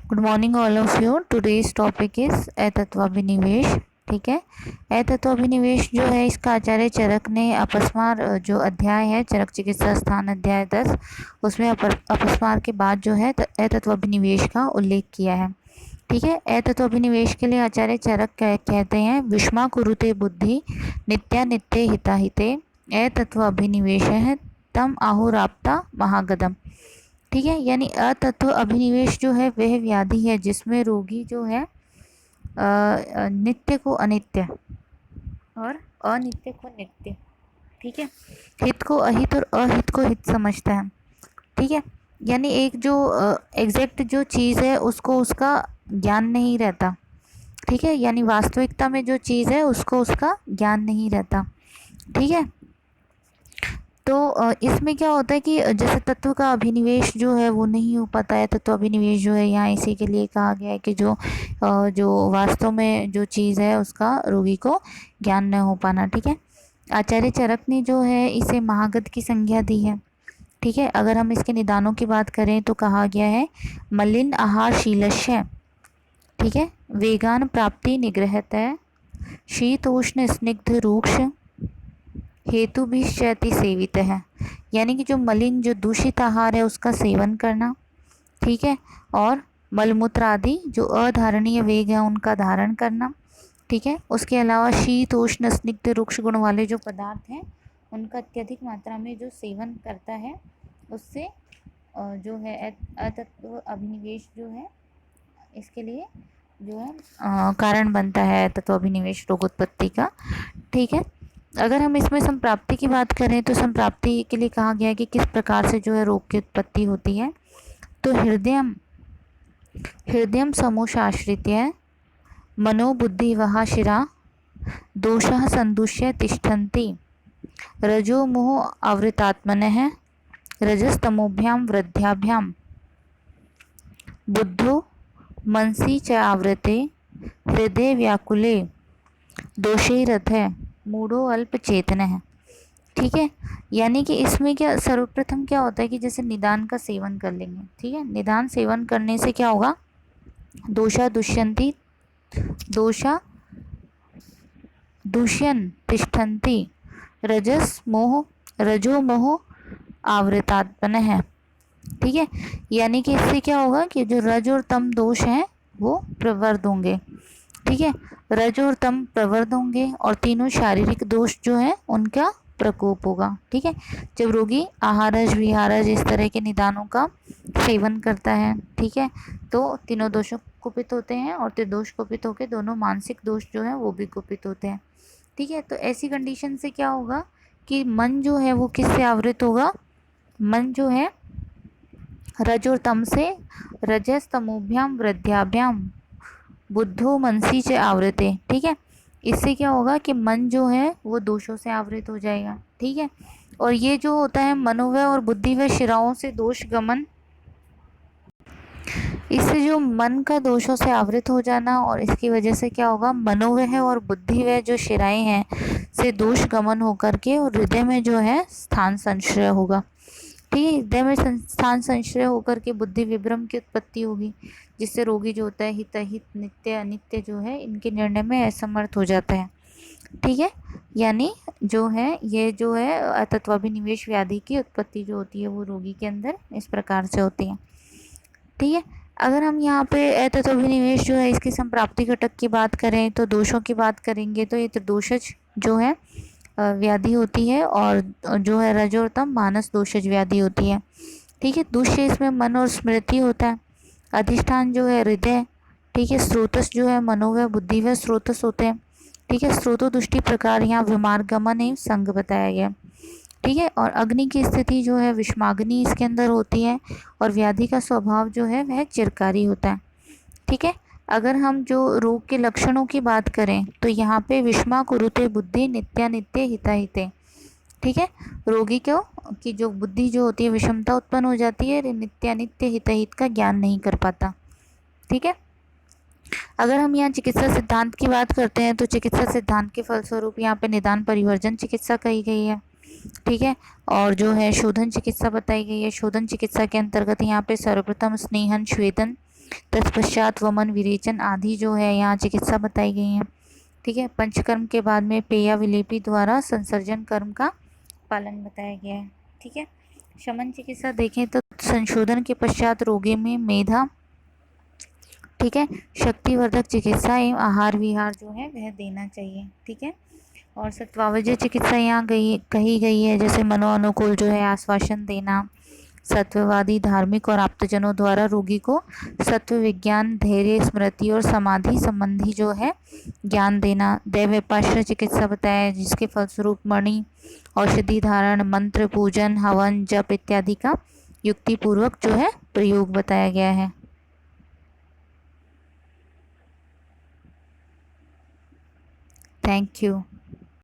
Good morning all of you. Today's topic is अतत्वाभिनिवेश। ठीक है, अतत्वाभिनिवेश जो है इसका आचार्य चरक ने अपस्मार जो अध्याय है चरक चिकित्सा स्थान अध्याय 10 उसमें अपस्मार के बाद जो है अतत्वाभिनिवेश का उल्लेख किया है। ठीक है, अतत्वाभिनिवेश के लिए आचार्य चरक कहते हैं विषमा कुरुते बुद्धि नित्या नित्य हिताहिते अतत्वाभिनिवेश है तम आहुराप्ता महागदम। ठीक है, यानी अतत्व अभिनिवेश जो है वह व्याधि है जिसमें रोगी जो है नित्य को अनित्य और अनित्य को नित्य, ठीक है, हित को अहित और अहित को हित समझता है। ठीक है, यानी एक जो एग्जैक्ट जो चीज़ है उसको उसका ज्ञान नहीं रहता। ठीक है, यानी वास्तविकता में जो चीज़ है उसको उसका ज्ञान नहीं रहता। ठीक है, तो इसमें क्या होता है कि जैसे तत्व का अभिनिवेश जो है वो नहीं हो पाता है। तत्व अभिनिवेश जो है यहाँ इसी के लिए कहा गया है कि जो वास्तव में जो चीज़ है उसका रोगी को ज्ञान न हो पाना। ठीक है, आचार्य चरक ने जो है इसे महागत की संज्ञा दी है। ठीक है, अगर हम इसके निदानों की बात करें तो कहा गया है मलिन आहार शीलस्य, ठीक है, वेगान प्राप्ति निग्रहतः शीतोष्ण स्निग्ध रूक्ष हेतु भी क्षति सेवित है। यानी कि जो मलिन जो दूषित आहार है उसका सेवन करना, ठीक है, और मलमूत्र आदि जो अधारणीय वेग है उनका धारण करना। ठीक है, उसके अलावा शीत उष्ण स्निग्ध रुक्ष गुण वाले जो पदार्थ हैं उनका अत्यधिक मात्रा में जो सेवन करता है उससे जो है अतत्व अभिनिवेश जो है इसके लिए जो है कारण बनता है तत्व अभिनिवेश रोगोत्पत्ति का। ठीक है, अगर हम इसमें संप्राप्ति की बात करें तो संप्राप्ति के लिए कहा गया है कि किस प्रकार से जो है रोग की उत्पत्ति होती है। तो हृदयम समूशाश्रित्य मनोबुद्धि वहा शिरा दोषः संदुष्य तिष्ठन्ति रजो मोह आवृतात्मनः रजस्तमोभ्याम वृद्ध्याभ्याम बुद्धो मनसि च आवृते हृदय व्याकुले दोषैरथ मूढ़ो अल्प चेतन है। ठीक है, यानी कि इसमें क्या सर्वप्रथम क्या होता है कि जैसे निदान का सेवन कर लेंगे। ठीक है, निदान सेवन करने से क्या होगा, दोषा दुष्यंती दोषा दुष्यन तिष्ठन्ति रजस मोह रजो मोह आवृतात्मन है। ठीक है, यानी कि इससे क्या होगा कि जो रज और तम दोष हैं वो प्रवृद्ध होंगे। ठीक है, रज और तम प्रवृद्ध होंगे और तीनों शारीरिक दोष जो हैं उनका प्रकोप होगा। ठीक है, जब रोगी आहारज विहारज इस तरह के निदानों का सेवन करता है, ठीक है, तो तीनों दोषों कुपित होते हैं और त्रिदोष कुपित होकर दोनों मानसिक दोष जो हैं वो भी कुपित होते हैं। ठीक है, तो ऐसी कंडीशन से क्या होगा कि मन जो है वो किससे आवृत होगा, मन जो है रज और तम से, रजस तमोभ्याम वृद्ध्याभ्याम बुद्धो मनसी से आवृते। ठीक है, इससे क्या होगा कि मन जो है वो दोषों से आवृत हो जाएगा। ठीक है, और ये जो होता है मनोवय और बुद्धिवय शिराओं से दोष गमन, इससे जो मन का दोषों से आवृत हो जाना और इसकी वजह से क्या होगा मनोवय और बुद्धिवय जो शिराएं हैं से दोष गमन होकर के और हृदय में जो है स्थान संश्रय होगा। ठीक है, हृदय में स्थान संश्रय होकर के बुद्धि विभ्रम की उत्पत्ति होगी जिससे रोगी जो होता है हित अहित नित्य अनित्य जो है इनके निर्णय में असमर्थ हो जाता है। ठीक है, यानी जो है ये जो है अतत्वाभिनिवेश व्याधि की उत्पत्ति जो होती है वो रोगी के अंदर इस प्रकार से होती है। ठीक है, अगर हम यहाँ पे अतत्वाभिनिवेश जो है इसकी संप्राप्ति घटक की बात करें तो दोषों की बात करेंगे तो ये त्रिदोषज जो है व्याधि होती है और जो है रज और तम मानस दोषज व्याधि होती है। ठीक है, दूसरे इसमें मन और स्मृति होता है, अधिष्ठान जो है हृदय। ठीक है, स्रोतस जो है मनोवय बुद्धिवय स्रोतस होते हैं। ठीक है, स्रोतो दुष्टि प्रकार यहाँ विमार्गमन एवं संग बताया गया। ठीक है, और अग्नि की स्थिति जो है विषमाग्नि इसके अंदर होती है और व्याधि का स्वभाव जो है वह चिरकारी होता है। ठीक है, अगर हम जो रोग के लक्षणों की बात करें तो यहाँ पे विषमा कुरुते बुद्धि नित्यानित्य हिताहिते। ठीक है, रोगी को की जो बुद्धि जो होती है विषमता उत्पन्न हो जाती है, नित्यानित्य हितहित का ज्ञान नहीं कर पाता। ठीक है, अगर हम यहाँ चिकित्सा सिद्धांत की बात करते हैं तो चिकित्सा सिद्धांत के फलस्वरूप यहाँ पे निदान परिवर्जन चिकित्सा कही गई है। ठीक है, और जो है शोधन चिकित्सा बताई गई है। शोधन चिकित्सा के अंतर्गत यहाँ पे सर्वप्रथम स्नेहन श्वेदन तत्पश्चात वमन विरेचन आदि जो है यहाँ चिकित्सा बताई गई है। ठीक है। पंचकर्म के बाद में पेया विलेपी द्वारा संसर्जन कर्म का पालन बताया गया है। ठीक है। शमन चिकित्सा देखें तो संशोधन के पश्चात रोगी में मेधा, ठीक है, शक्तिवर्धक चिकित्सा एवं आहार विहार जो है वह देना चाहिए। ठीक है। और सत्वावजय चिकित्सा यहाँ कही गई है, जैसे मनोअनुकूल जो है आश्वासन देना, सत्ववादी धार्मिक और आप्तजनों द्वारा रोगी को सत्व विज्ञान, धैर्य, स्मृति और समाधि संबंधी जो है ज्ञान देना। दैवोपाश्रय चिकित्सा बताया है, जिसके फलस्वरूप मणि, औषधि धारण, मंत्र पूजन, हवन, जप इत्यादि का युक्तिपूर्वक जो है प्रयोग बताया गया है। Thank you.